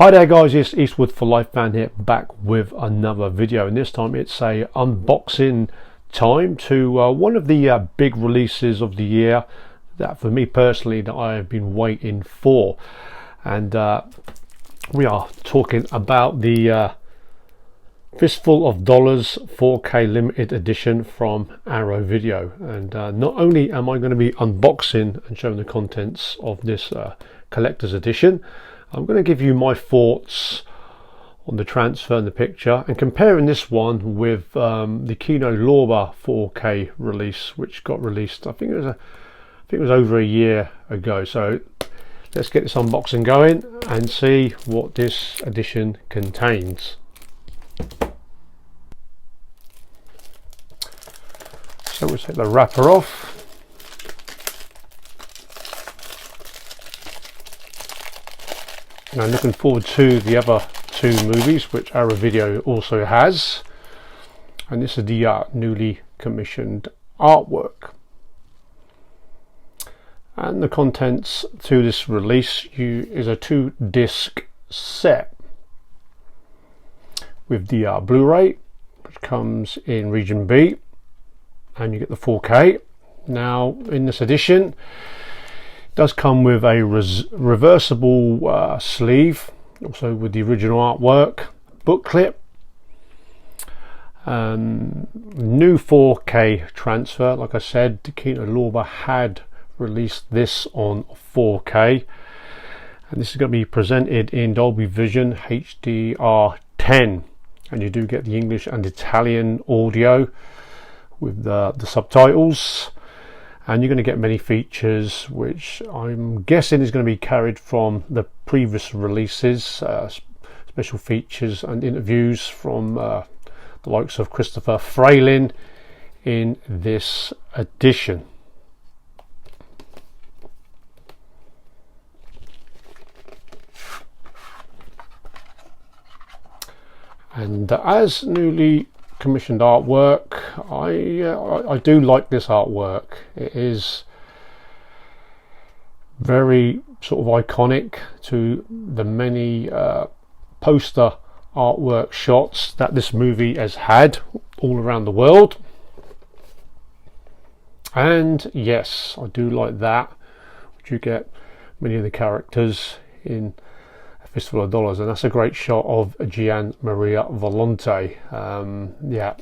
Hi there guys, it's Eastwood for Life fan here, back with another video, and this time it's a unboxing time to one of the big releases of the year that for me personally that I have been waiting for. And we are talking about the Fistful of Dollars 4K limited edition from Arrow Video. And not only am I going to be unboxing and showing the contents of this collector's edition, I'm going to give you my thoughts on the transfer and the picture, and comparing this one with the Kino Lorber 4K release, which got released I think it was over a year ago. So let's get this unboxing going and see what this edition contains. So we'll take the wrapper off. And I'm looking forward to the other two movies which Arrow Video also has, and this is the newly commissioned artwork. And the contents to this release is a 2-disc set with the Blu-ray, which comes in region B, and you get the 4K. Now in this edition does come with a reversible sleeve, also with the original artwork, booklet, new 4K transfer. Like I said, Kino Lorber had released this on 4K, and this is going to be presented in Dolby Vision HDR10, and you do get the English and Italian audio with the subtitles. And you're going to get many features which I'm guessing is going to be carried from the previous releases, special features and interviews from the likes of Christopher Frayling in this edition. And as newly commissioned artwork, I do like this artwork. It is very sort of iconic to the many poster artwork shots that this movie has had all around the world. And yes, I do like that, which you get many of the characters in Fistful of Dollars, and that's a great shot of Gian Maria Volonte. Yeah,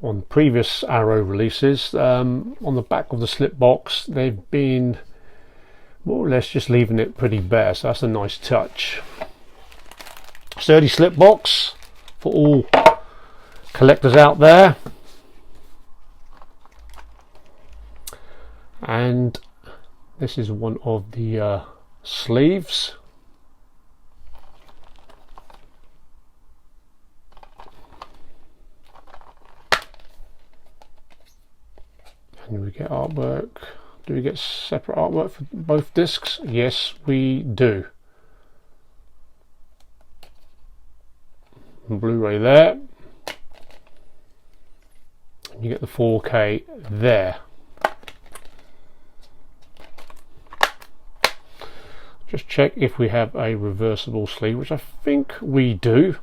on previous Arrow releases, on the back of the slip box they've been more or less just leaving it pretty bare, so that's a nice touch. Sturdy slip box for all collectors out there, and this is one of the sleeves. And we get artwork. Do we get separate artwork for both discs? Yes, we do. Blu-ray there. You get the 4K there. Just check if we have a reversible sleeve, which I think we do.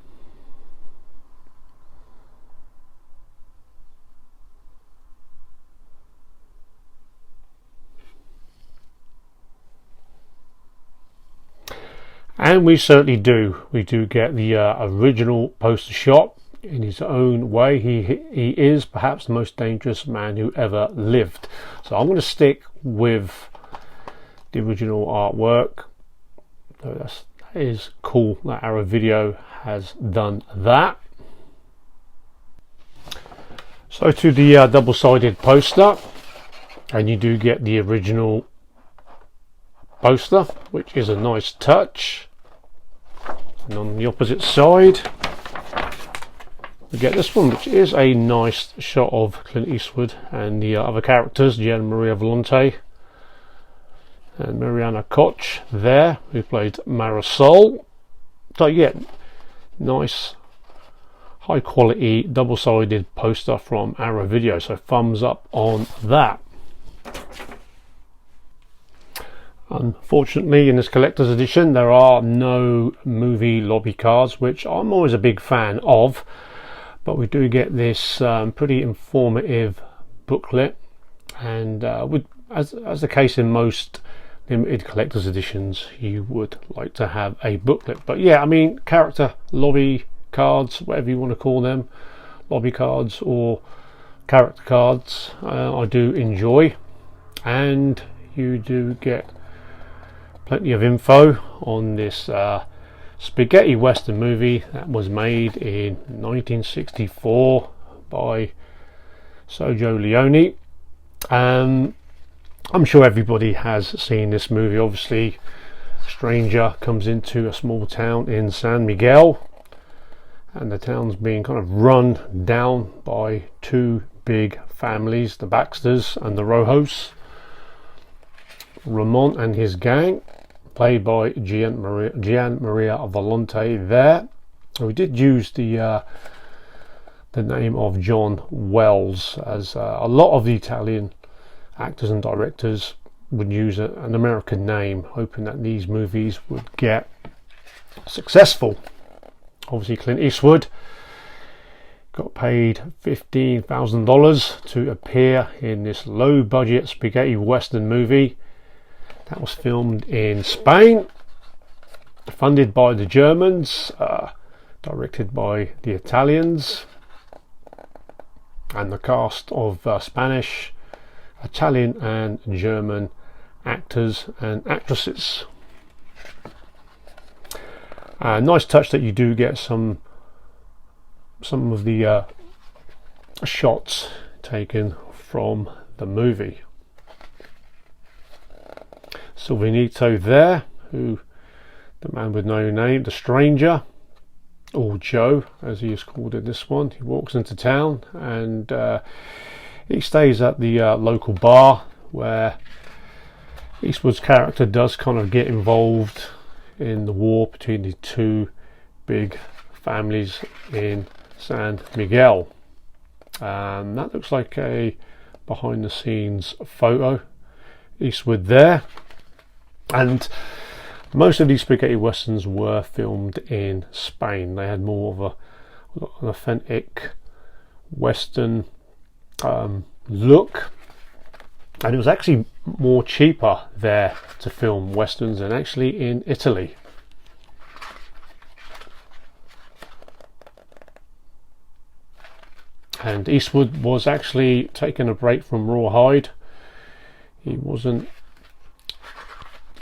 And we certainly do. We do get the original poster shot in his own way. He is perhaps the most dangerous man who ever lived. So I'm going to stick with the original artwork. So that is cool that Arrow Video has done that. So to the double-sided poster, and you do get the original poster, which is a nice touch. And on the opposite side we get this one, which is a nice shot of Clint Eastwood and the other characters, Gian Maria Volonte and Mariana Koch there, who played Marisol. So yeah, nice high quality double-sided poster from Arrow Video, so thumbs up on that. Unfortunately, in this collector's edition there are no movie lobby cards, which I'm always a big fan of, but we do get this pretty informative booklet, and as the case in most limited collector's editions, you would like to have a booklet. But yeah, I mean, character lobby cards, whatever you want to call them, lobby cards or character cards, I do enjoy, and you do get plenty of info on this spaghetti western movie that was made in 1964 by Sergio Leone. I'm sure everybody has seen this movie. Obviously, a stranger comes into a small town in San Miguel, and the town's being kind of run down by two big families, the Baxters and the Rojos. Ramon and his gang, played by Gian Maria Volonte there. We did use the name of John Wells, as a lot of the Italian actors and directors would use an American name, hoping that these movies would get successful. Obviously, Clint Eastwood got paid $15,000 to appear in this low-budget spaghetti western movie that was filmed in Spain, funded by the Germans, directed by the Italians, and the cast of Spanish, Italian and German actors and actresses. Nice touch that you do get some of the shots taken from the movie. Silvanito there, who, the man with no name, the stranger, or Joe as he is called in this one, he walks into town, and he stays at the local bar where Eastwood's character does kind of get involved in the war between the two big families in San Miguel. That looks like a behind the scenes photo. Eastwood there, and most of these spaghetti westerns were filmed in Spain. They had more of an authentic western look, and it was actually more cheaper there to film westerns than actually in Italy. And Eastwood was actually taking a break from rawhide. He wasn't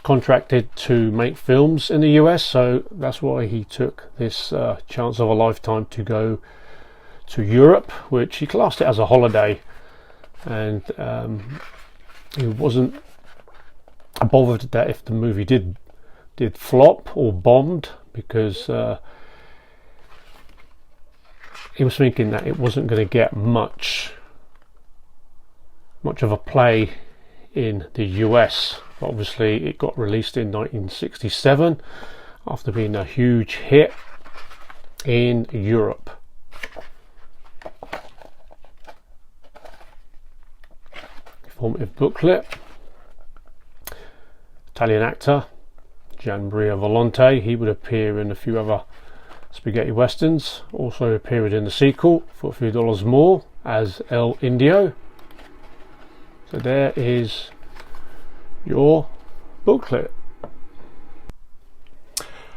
contracted to make films in the US, so that's why he took this chance of a lifetime to go to Europe, which he classed it as a holiday, and he wasn't bothered that if the movie did flop or bombed, because he was thinking that it wasn't going to get much of a play in the US. Obviously, it got released in 1967 after being a huge hit in Europe. Informative booklet. Italian actor Gian Maria Volonte, he would appear in a few other spaghetti westerns, also appeared in the sequel for $3 more as El Indio. So there is your booklet.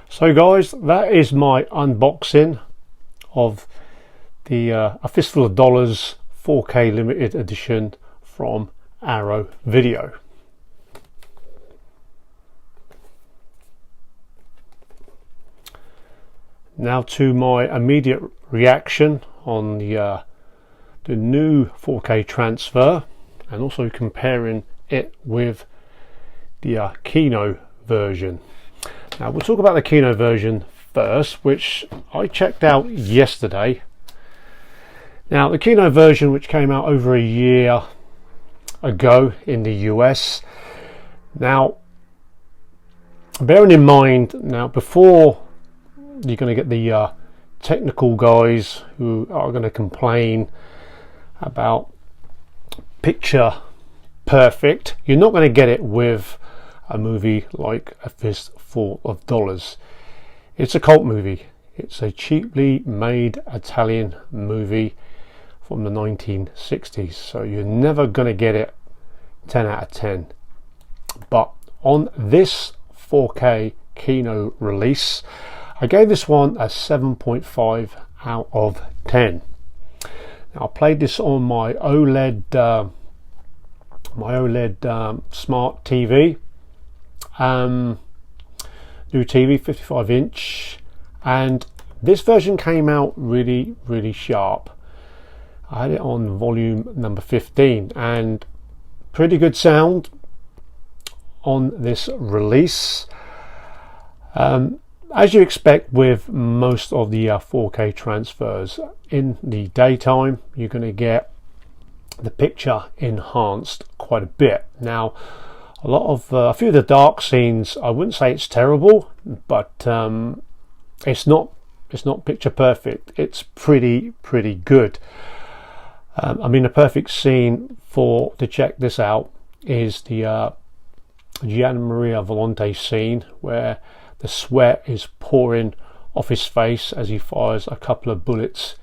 So guys, that is my unboxing of the A Fistful of Dollars 4K limited edition from Arrow Video. Now to my immediate reaction on the new 4K transfer, and also comparing it with the Kino version. Now we'll talk about the Kino version first, which I checked out yesterday. Now the Kino version, which came out over a year ago in the US. Now bearing in mind, now before you're going to get the technical guys who are going to complain about picture perfect, you're not going to get it with a movie like A Fistful of Dollars. It's a cult movie. It's a cheaply made Italian movie from the 1960s, so you're never going to get it 10 out of 10. But on this 4K Kino release, I gave this one a 7.5 out of 10. Now, I played this on my OLED smart TV, new TV, 55 inch, and this version came out really sharp. I had it on volume number 15, and pretty good sound on this release. As you expect with most of the 4K transfers, in the daytime you're going to get the picture enhanced quite a bit. Now, a few of the dark scenes, I wouldn't say it's terrible, but it's not picture perfect. It's pretty good. I mean, a perfect scene to check this out is the Gian Maria Volonte scene, where the sweat is pouring off his face as he fires a couple of bullets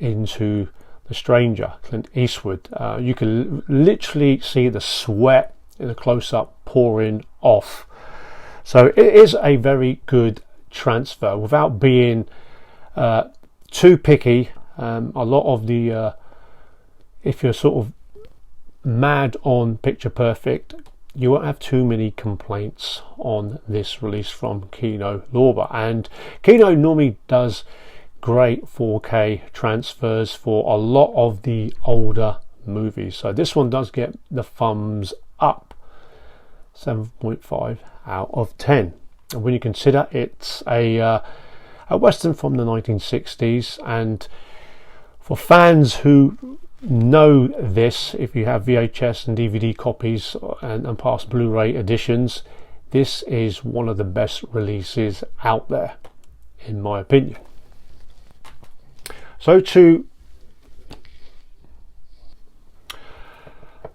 into the stranger, Clint Eastwood. You can literally see the sweat in a close-up pouring off. So it is a very good transfer without being too picky. A lot of the if you're sort of mad on picture perfect, you won't have too many complaints on this release from Kino Lorber. And Kino normally does great 4K transfers for a lot of the older movies, so this one does get the thumbs up, 7.5 out of 10. And when you consider it's a western from the 1960s, and for fans who know this, if you have VHS and DVD copies and past Blu-ray editions, this is one of the best releases out there, in my opinion. So to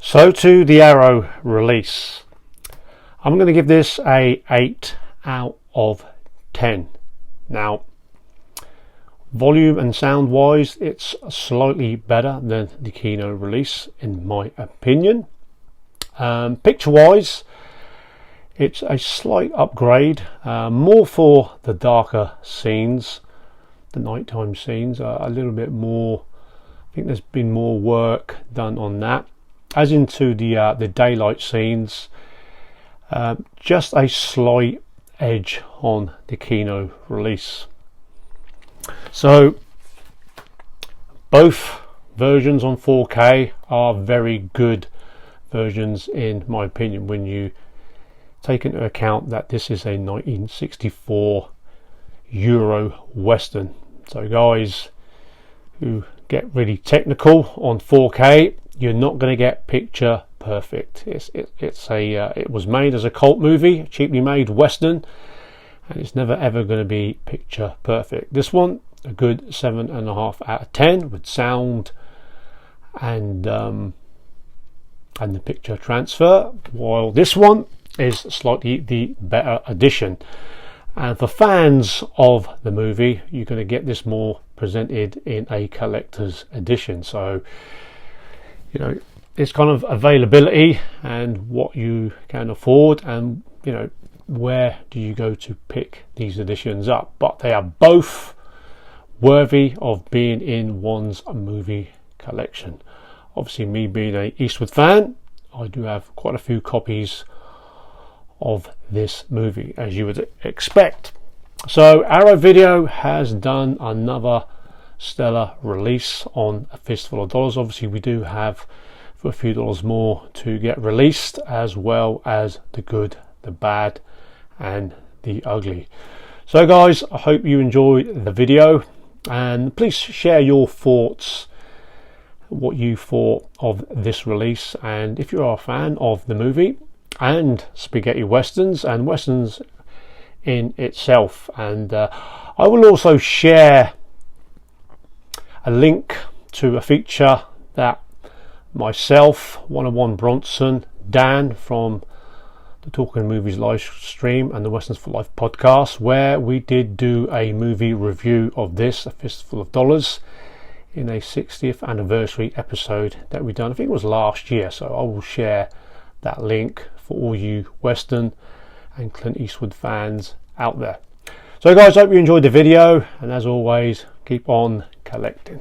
the Arrow release, I'm going to give this a 8 out of 10. Now, volume and sound wise, it's slightly better than the Kino release, in my opinion. Picture wise, it's a slight upgrade, more for the darker scenes, the nighttime scenes, a little bit more. I think there's been more work done on that. As into the daylight scenes, just a slight edge on the Kino release. So both versions on 4K are very good versions, in my opinion, when you take into account that this is a 1964 Euro Western. So guys who get really technical on 4K, you're not going to get picture perfect. It was made as a cult movie, cheaply made Western, and it's never ever going to be picture perfect. This one, a good 7.5 out of 10 with sound and the picture transfer, while this one is slightly the better edition. And for fans of the movie, you're going to get this more presented in a collector's edition. So, you know, it's kind of availability and what you can afford, and you know, where do you go to pick these editions up. But they are both worthy of being in one's movie collection. Obviously, me being a Eastwood fan, I do have quite a few copies of this movie, as you would expect. So Arrow Video has done another stellar release on A Fistful of Dollars. Obviously, we do have for a few dollars more to get released, as well as the good, the bad, and the ugly. So guys, I hope you enjoyed the video, and please share your thoughts, what you thought of this release, and if you are a fan of the movie and spaghetti westerns and westerns in itself. And I will also share a link to a feature that myself, 101 Bronson, Dan from the Talking Movies live stream and the Westerns for Life podcast, where we did do a movie review of this, A Fistful of Dollars, in a 60th anniversary episode that we done. I think it was last year, so I will share that link for all you Western and Clint Eastwood fans out there. So guys, hope you enjoyed the video, and as always, keep on collecting.